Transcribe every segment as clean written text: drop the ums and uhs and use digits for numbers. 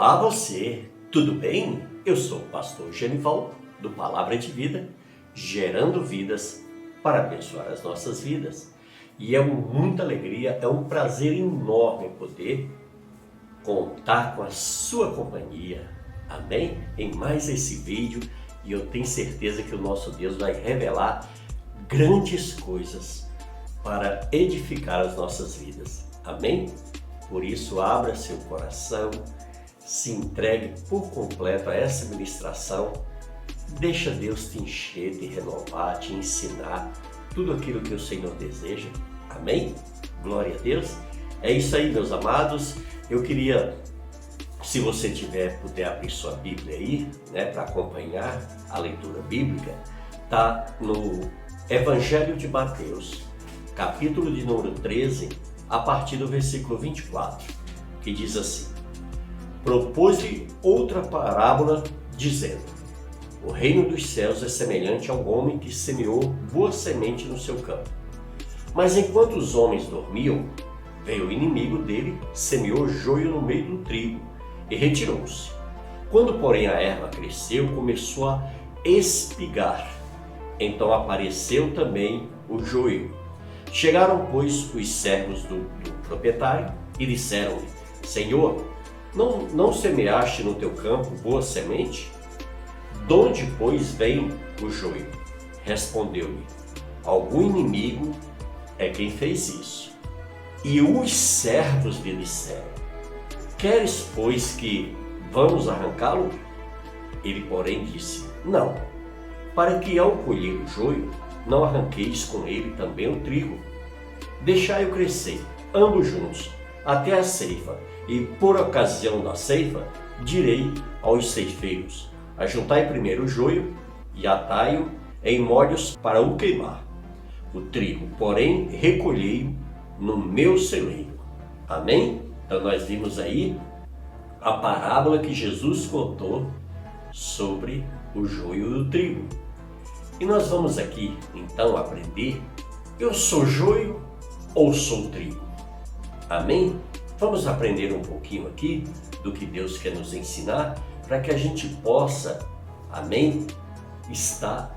Olá você, tudo bem? Eu sou o pastor Genival, do Palavra de Vida, gerando vidas para abençoar as nossas vidas. E é muita alegria, é um prazer enorme poder contar com a sua companhia, amém? Em mais esse vídeo, e eu tenho certeza que o nosso Deus vai revelar grandes coisas para edificar as nossas vidas, amém? Por isso, abra seu coração, se entregue por completo a essa ministração, deixa Deus te encher, te renovar, te ensinar tudo aquilo que o Senhor deseja, amém? Glória a Deus. É isso aí, meus amados. Eu queria, se você puder abrir sua Bíblia aí, para acompanhar a leitura bíblica, tá no Evangelho de Mateus, capítulo de número 13, a partir do versículo 24, que diz assim: propôs-lhe outra parábola, dizendo: o reino dos céus é semelhante a um homem que semeou boa semente no seu campo. Mas enquanto os homens dormiam, veio o inimigo dele, semeou joio no meio do trigo e retirou-se. Quando, porém, a erva cresceu, começou a espigar. Então apareceu também o joio. Chegaram, pois, os servos do proprietário e disseram-lhe: Senhor, não semeaste no teu campo boa semente? Donde, pois, vem o joio? Respondeu-lhe: algum inimigo é quem fez isso. E os servos lhe disseram: queres, pois, que vamos arrancá-lo? Ele, porém, disse: não, para que ao colher o joio, não arranqueis com ele também o trigo. Deixai-o crescer, ambos juntos, até a ceifa, e por ocasião da ceifa, direi aos ceifeiros: ajuntai primeiro o joio e atai-o em molhos para o queimar. O trigo, porém, recolhei-o no meu celeiro. Amém? Então nós vimos aí a parábola que Jesus contou sobre o joio e o trigo. E nós vamos aqui, então, aprender: eu sou joio ou sou trigo? Amém? Vamos aprender um pouquinho aqui do que Deus quer nos ensinar, para que a gente possa, amém, estar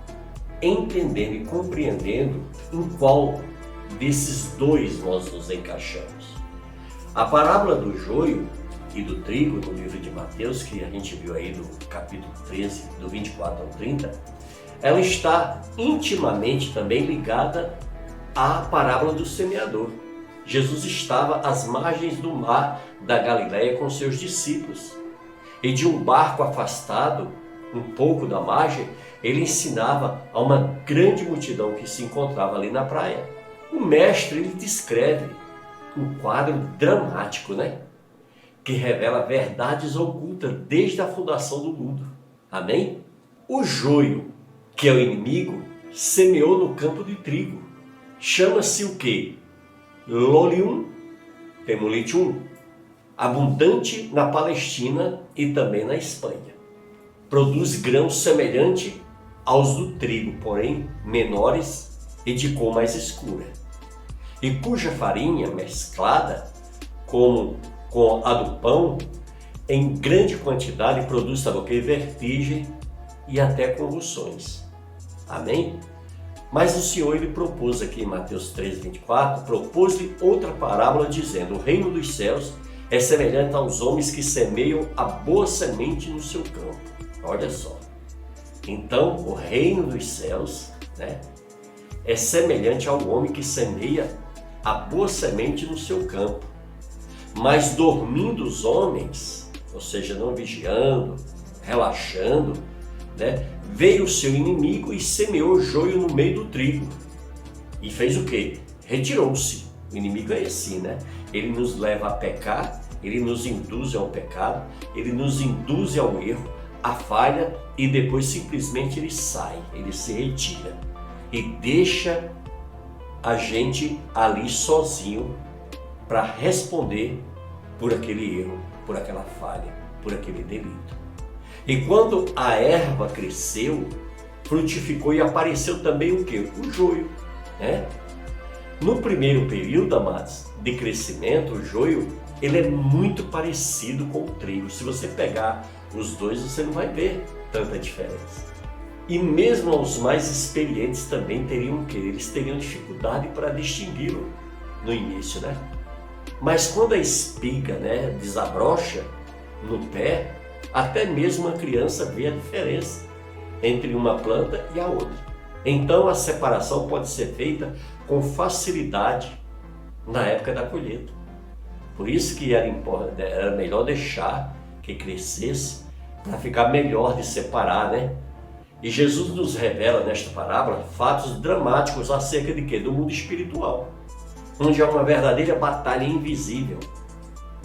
entendendo e compreendendo em qual desses dois nós nos encaixamos. A parábola do joio e do trigo, no livro de Mateus, que a gente viu aí no capítulo 13, do 24 ao 30, ela está intimamente também ligada à parábola do semeador. Jesus estava às margens do mar da Galileia com seus discípulos. E de um barco afastado, um pouco da margem, ele ensinava a uma grande multidão que se encontrava ali na praia. O mestre, ele descreve um quadro dramático, que revela verdades ocultas desde a fundação do mundo. Amém? O joio, que é o inimigo, semeou no campo de trigo. Chama-se o quê? Lolium temolitium, abundante na Palestina e também na Espanha. Produz grãos semelhante aos do trigo, porém menores e de cor mais escura, e cuja farinha mesclada com a do pão em grande quantidade produz, sabe o que? Vertigem e até convulsões. Amém? Mas o Senhor, ele propôs aqui em Mateus 13, 24, propôs-lhe outra parábola dizendo: o reino dos céus é semelhante aos homens que semeiam a boa semente no seu campo. Olha só. Então, o reino dos céus, é semelhante ao homem que semeia a boa semente no seu campo. Mas dormindo os homens, ou seja, não vigiando, relaxando, veio o seu inimigo e semeou joio no meio do trigo. E fez o quê? Retirou-se. O inimigo é assim, Ele nos leva a pecar, ele nos induz ao pecado, ele nos induz ao erro, à falha, e depois simplesmente ele sai, ele se retira e deixa a gente ali sozinho para responder por aquele erro, por aquela falha, por aquele delito. E quando a erva cresceu, frutificou e apareceu também o quê? O joio. No primeiro período, amados, de crescimento, o joio, ele é muito parecido com o trigo. Se você pegar os dois, você não vai ver tanta diferença. E mesmo os mais experientes também teriam o quê? Eles teriam dificuldade para distingui-lo no início, né? Mas quando a espiga, né, desabrocha no pé, até mesmo a criança vê a diferença entre uma planta e a outra. Então a separação pode ser feita com facilidade na época da colheita. Por isso que era melhor deixar que crescesse para ficar melhor de separar, né? E Jesus nos revela nesta parábola fatos dramáticos acerca de quê? Do mundo espiritual, onde há uma verdadeira batalha invisível,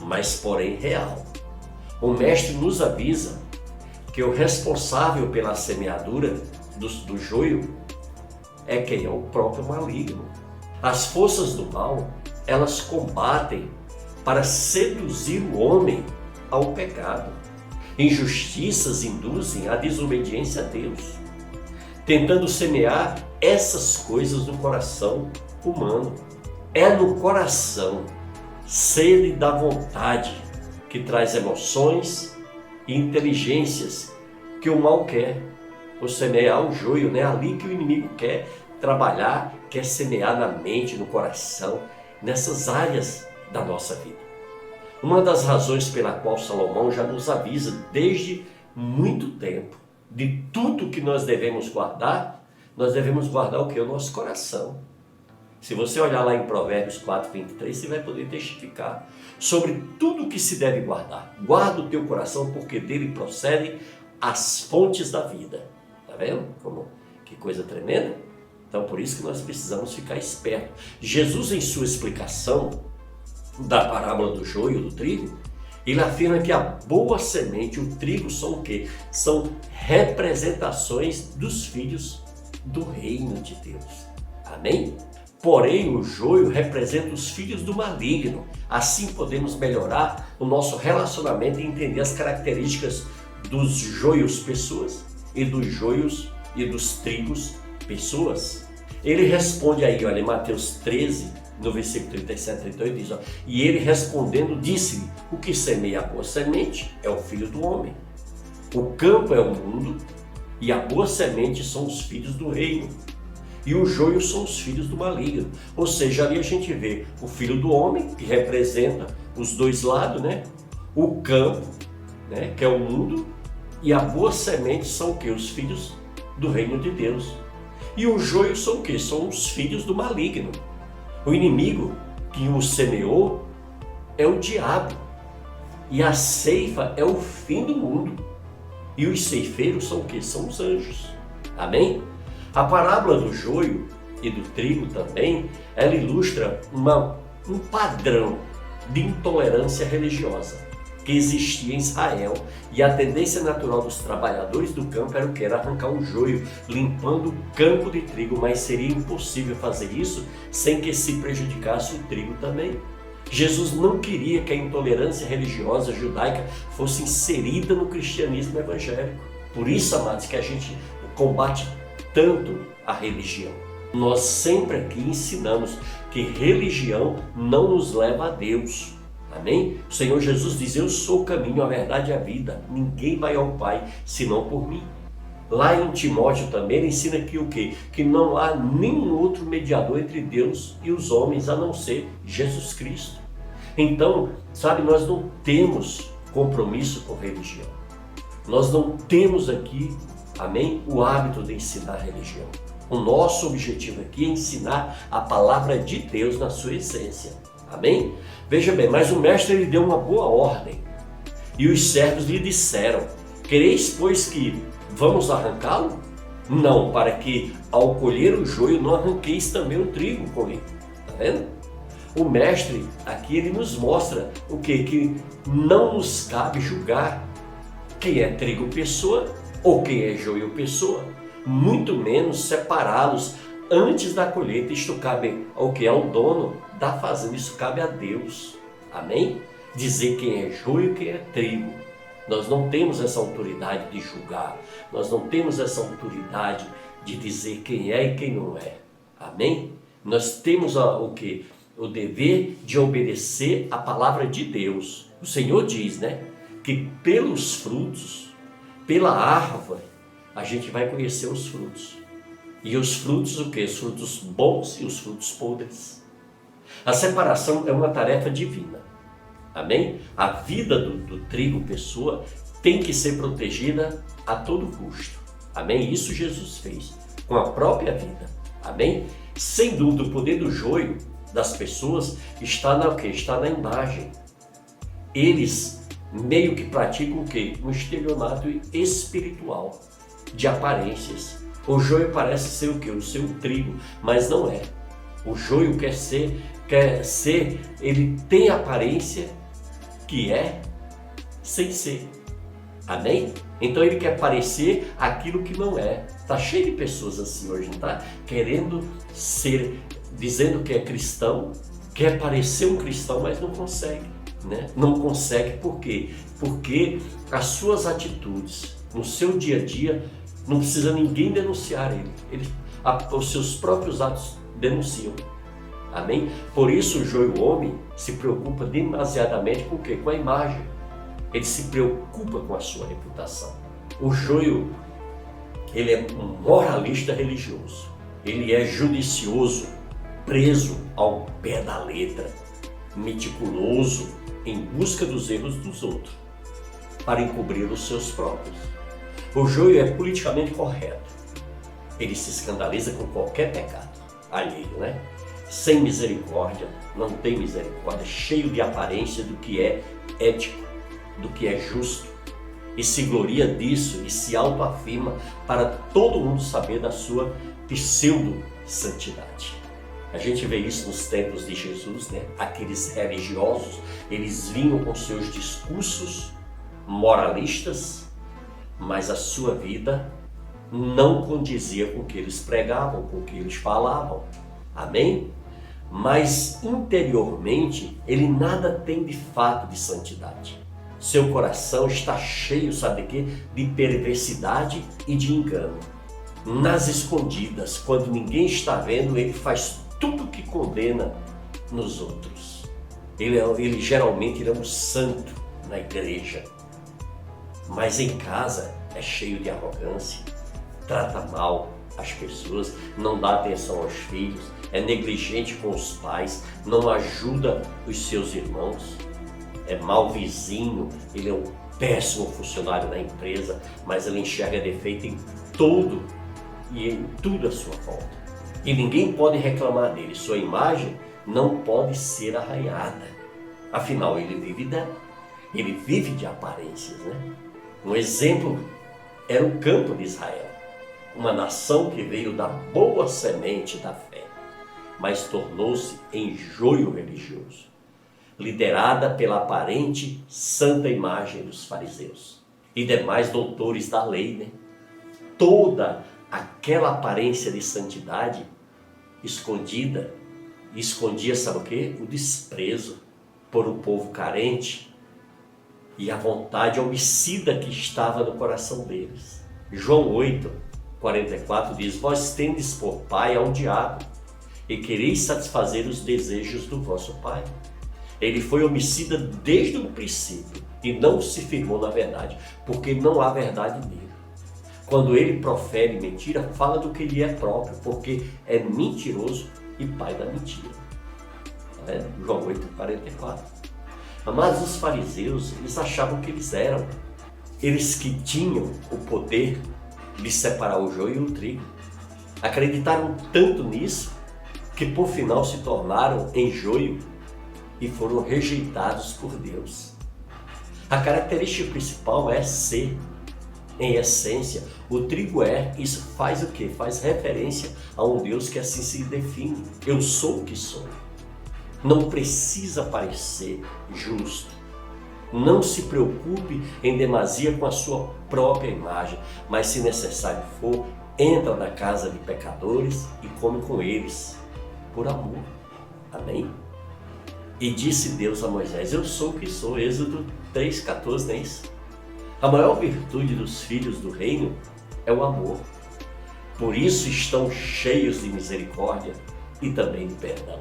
mas porém real. O mestre nos avisa que o responsável pela semeadura do joio é quem? É o próprio maligno. As forças do mal, elas combatem para seduzir o homem ao pecado. Injustiças induzem à desobediência a Deus, tentando semear essas coisas no coração humano. É no coração, sede da vontade, que traz emoções e inteligências que o mal quer. Ou semear o joio, né? Ali que o inimigo quer trabalhar, quer semear na mente, no coração, nessas áreas da nossa vida. Uma das razões pela qual Salomão já nos avisa desde muito tempo de tudo que nós devemos guardar o que? O nosso coração. Se você olhar lá em Provérbios 4:23, você vai poder testificar sobre tudo que se deve guardar. Guarda o teu coração, porque dele procedem as fontes da vida. Tá vendo? Que coisa tremenda? Então por isso que nós precisamos ficar espertos. Jesus, em sua explicação da parábola do joio e do trigo, ele afirma que a boa semente e o trigo são o quê? São representações dos filhos do reino de Deus. Amém? Porém, o joio representa os filhos do maligno. Assim podemos melhorar o nosso relacionamento e entender as características dos joios pessoas e dos joios e dos trigos pessoas. Ele responde aí, olha, em Mateus 13, no versículo 37 e 38, diz, ó, e ele respondendo disse-lhe, o que semeia a boa semente é o filho do homem. O campo é o mundo e a boa semente são os filhos do reino. E o joio são os filhos do maligno. Ou seja, ali a gente vê o filho do homem, que representa os dois lados, né? O campo, né? Que é o mundo, e a boa semente são o quê? Os filhos do reino de Deus. E o joio são o quê? São os filhos do maligno. O inimigo que o semeou é o diabo. E a ceifa é o fim do mundo. E os ceifeiros são o quê? São os anjos. Amém? A parábola do joio e do trigo também, ela ilustra um padrão de intolerância religiosa que existia em Israel. E a tendência natural dos trabalhadores do campo era o que? Era arrancar o joio, limpando o campo de trigo, mas seria impossível fazer isso sem que se prejudicasse o trigo também. Jesus não queria que a intolerância religiosa judaica fosse inserida no cristianismo evangélico. Por isso, amados, que a gente combate tanto a religião. Nós sempre aqui ensinamos que religião não nos leva a Deus. Amém? O Senhor Jesus diz, eu sou o caminho, a verdade e a vida. Ninguém vai ao Pai senão por mim. Lá em Timóteo também ele ensina que o quê? Que não há nenhum outro mediador entre Deus e os homens a não ser Jesus Cristo. Então, sabe, nós não temos compromisso com religião. Nós não temos aqui, amém, o hábito de ensinar religião. O nosso objetivo aqui é ensinar a palavra de Deus na sua essência. Amém? Veja bem, mas o mestre ele deu uma boa ordem. E os servos lhe disseram, quereis, pois, que vamos arrancá-lo? Não, para que ao colher o joio não arranqueis também o trigo com ele. Está vendo? O mestre aqui ele nos mostra o quê? Que não nos cabe julgar quem é trigo pessoa ou quem é joio pessoa. Muito menos separá-los antes da colheita. Isto cabe ao que? Ao dono da fazenda. Isso cabe a Deus. Amém? Dizer quem é joio e quem é trigo. Nós não temos essa autoridade de julgar. Nós não temos essa autoridade de dizer quem é e quem não é. Amém? Nós temos o quê? o dever de obedecer a palavra de Deus. O Senhor diz, né, que pelos frutos, pela árvore, a gente vai conhecer os frutos. E os frutos o quê? Os frutos bons e os frutos podres. A separação é uma tarefa divina. Amém? A vida do trigo, pessoa, tem que ser protegida a todo custo. Amém? Isso Jesus fez com a própria vida. Amém? Sem dúvida, o poder do joio das pessoas está na o quê? Está na imagem. Eles meio que praticam o quê? Um estelionato espiritual, de aparências. O joio parece ser o quê? O seu trigo, mas não é. O joio quer ser, ele tem aparência que é sem ser. Amém? Então ele quer parecer aquilo que não é. Está cheio de pessoas assim hoje, não está? Querendo ser, dizendo que é cristão, quer parecer um cristão, mas não consegue. Né? Não consegue por quê? Porque as suas atitudes, no seu dia a dia, não precisa ninguém denunciar ele. Os seus próprios atos denunciam. Amém? Por isso o joio homem se preocupa demasiadamente com o quê? Com a imagem. Ele se preocupa com a sua reputação. O joio, ele é um moralista religioso. Ele é judicioso, preso ao pé da letra, meticuloso em busca dos erros dos outros, para encobrir os seus próprios. O joio é politicamente correto. Ele se escandaliza com qualquer pecado alheio, né? Sem misericórdia, não tem misericórdia, cheio de aparência do que é ético, do que é justo, e se gloria disso e se autoafirma para todo mundo saber da sua pseudo-santidade. A gente vê isso nos tempos de Jesus, né? Aqueles religiosos, eles vinham com seus discursos moralistas, mas a sua vida não condizia com o que eles pregavam, com o que eles falavam. Amém? Mas interiormente ele nada tem de fato de santidade. Seu coração está cheio, sabe de quê? De perversidade e de engano. Nas escondidas, quando ninguém está vendo, ele faz tudo que condena nos outros. Ele geralmente é um santo na igreja, mas em casa é cheio de arrogância, trata mal as pessoas, não dá atenção aos filhos, é negligente com os pais, não ajuda os seus irmãos, é mau vizinho, ele é um péssimo funcionário na empresa, mas ele enxerga defeito em tudo e em tudo à sua volta. E ninguém pode reclamar dele, sua imagem não pode ser arranhada. Afinal, ele vive dela, ele vive de aparências, né? Um exemplo era o campo de Israel, uma nação que veio da boa semente da fé, mas tornou-se em joio religioso, liderada pela aparente santa imagem dos fariseus e demais doutores da lei, né? Toda aquela aparência de santidade escondia, sabe o quê? O desprezo por um povo carente e a vontade homicida que estava no coração deles. João 8:44 diz: vós tendes por pai ao diabo e quereis satisfazer os desejos do vosso pai. Ele foi homicida desde o princípio e não se firmou na verdade, porque não há verdade nele. Quando ele profere mentira, fala do que lhe é próprio, porque é mentiroso e pai da mentira. Tá vendo? João 8:44. Mas os fariseus, eles achavam que eles eram. Eles que tinham o poder de separar o joio e o trigo. Acreditaram tanto nisso que por final se tornaram em joio e foram rejeitados por Deus. A característica principal é ser, em essência, o trigo é, isso faz o quê? Faz referência a um Deus que assim se define. Eu sou o que sou. Não precisa parecer justo. Não se preocupe em demasia com a sua própria imagem, mas se necessário for, entra na casa de pecadores e come com eles, por amor. Amém? E disse Deus a Moisés: eu sou o que sou. Êxodo 3:14, não é isso? A maior virtude dos filhos do reino é o amor. Por isso estão cheios de misericórdia e também de perdão.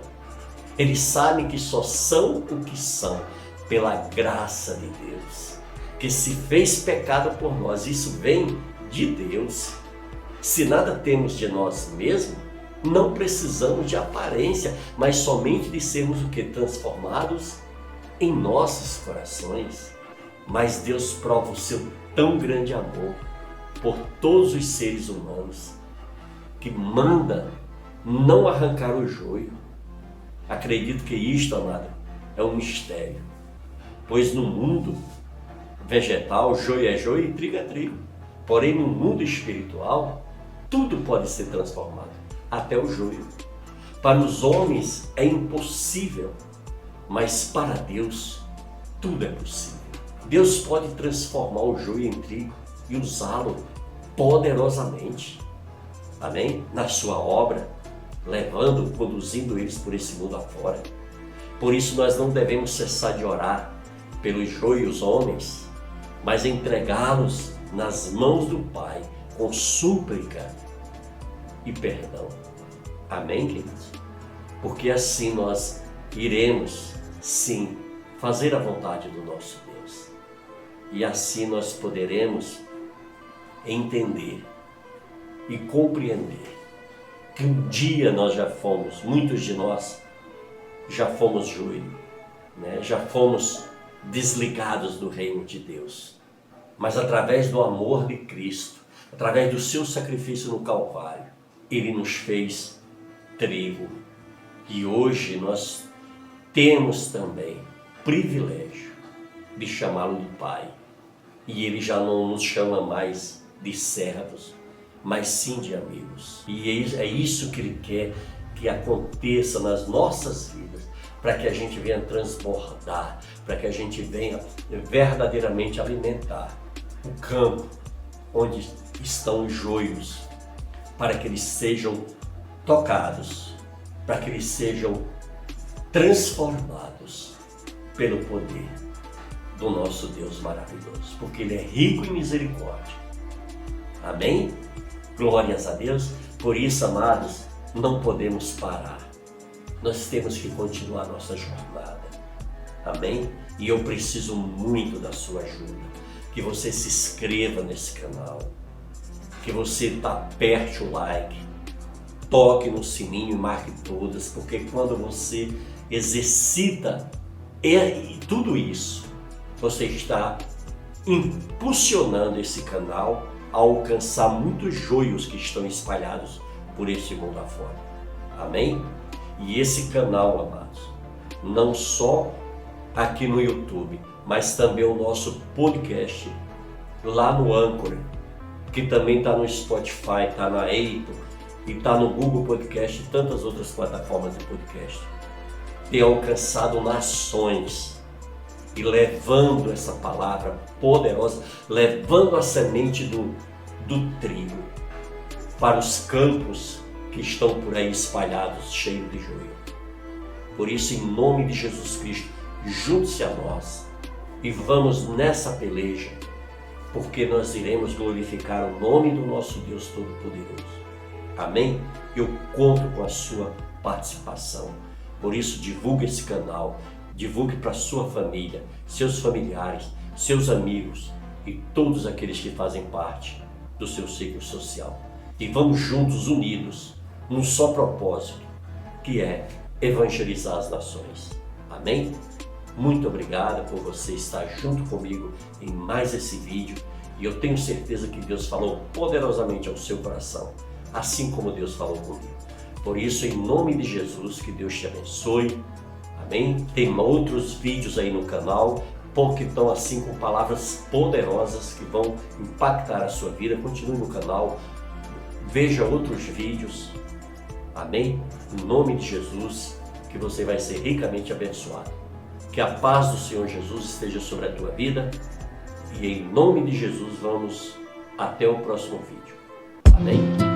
Eles sabem que só são o que são pela graça de Deus, que se fez pecado por nós. Isso vem de Deus. Se nada temos de nós mesmos, não precisamos de aparência, mas somente de sermos o que? Transformados em nossos corações. Mas Deus prova o seu tão grande amor por todos os seres humanos, que manda não arrancar o joio. Acredito que isto, amado, é um mistério, pois no mundo vegetal, joio é joio e trigo é trigo. Porém, no mundo espiritual, tudo pode ser transformado, até o joio. Para os homens é impossível, mas para Deus tudo é possível. Deus pode transformar o joio em trigo e usá-lo poderosamente, amém? Na sua obra, conduzindo eles por esse mundo afora. Por isso nós não devemos cessar de orar pelos joios homens, mas entregá-los nas mãos do Pai com súplica e perdão. Amém, queridos? Porque assim nós iremos, sim, fazer a vontade do nosso Deus. E assim nós poderemos entender e compreender que um dia nós já fomos, muitos de nós já fomos joio, né? Já fomos desligados do reino de Deus. Mas através do amor de Cristo, através do seu sacrifício no Calvário, Ele nos fez trigo. E hoje nós temos também privilégio de chamá-lo de Pai. E Ele já não nos chama mais de servos, mas sim de amigos. E é isso que Ele quer que aconteça nas nossas vidas, para que a gente venha transbordar, para que a gente venha verdadeiramente alimentar o campo onde estão os joios, para que eles sejam tocados, para que eles sejam transformados pelo poder do nosso Deus maravilhoso, porque Ele é rico em misericórdia. Amém? Glórias a Deus. Por isso, amados, não podemos parar. Nós temos que continuar a nossa jornada. Amém? E eu preciso muito da sua ajuda. Que você se inscreva nesse canal. Que você aperte o like. Toque no sininho e marque todas. Porque quando você exercita tudo isso, você está impulsionando esse canal a alcançar muitos joios que estão espalhados por esse mundo afora. Amém? E esse canal, amados, não só aqui no YouTube, mas também o nosso podcast lá no Anchor, que também está no Spotify, está na Apple e está no Google Podcast e tantas outras plataformas de podcast. Tem alcançado nações e levando essa palavra poderosa, levando a semente do trigo para os campos que estão por aí espalhados, cheios de joio. Por isso, em nome de Jesus Cristo, junte-se a nós e vamos nessa peleja, porque nós iremos glorificar o nome do nosso Deus Todo-Poderoso. Amém? Eu conto com a sua participação. Por isso, divulgue esse canal, divulgue para sua família, seus familiares, seus amigos e todos aqueles que fazem parte do seu ciclo social. E vamos juntos, unidos, num só propósito, que é evangelizar as nações. Amém? Muito obrigado por você estar junto comigo em mais esse vídeo. E eu tenho certeza que Deus falou poderosamente ao seu coração, assim como Deus falou comigo. Por isso, em nome de Jesus, que Deus te abençoe. Amém? Tem outros vídeos aí no canal, porque estão assim com palavras poderosas que vão impactar a sua vida. Continue no canal, veja outros vídeos. Amém? Em nome de Jesus, que você vai ser ricamente abençoado. Que a paz do Senhor Jesus esteja sobre a tua vida. E em nome de Jesus, vamos até o próximo vídeo. Amém?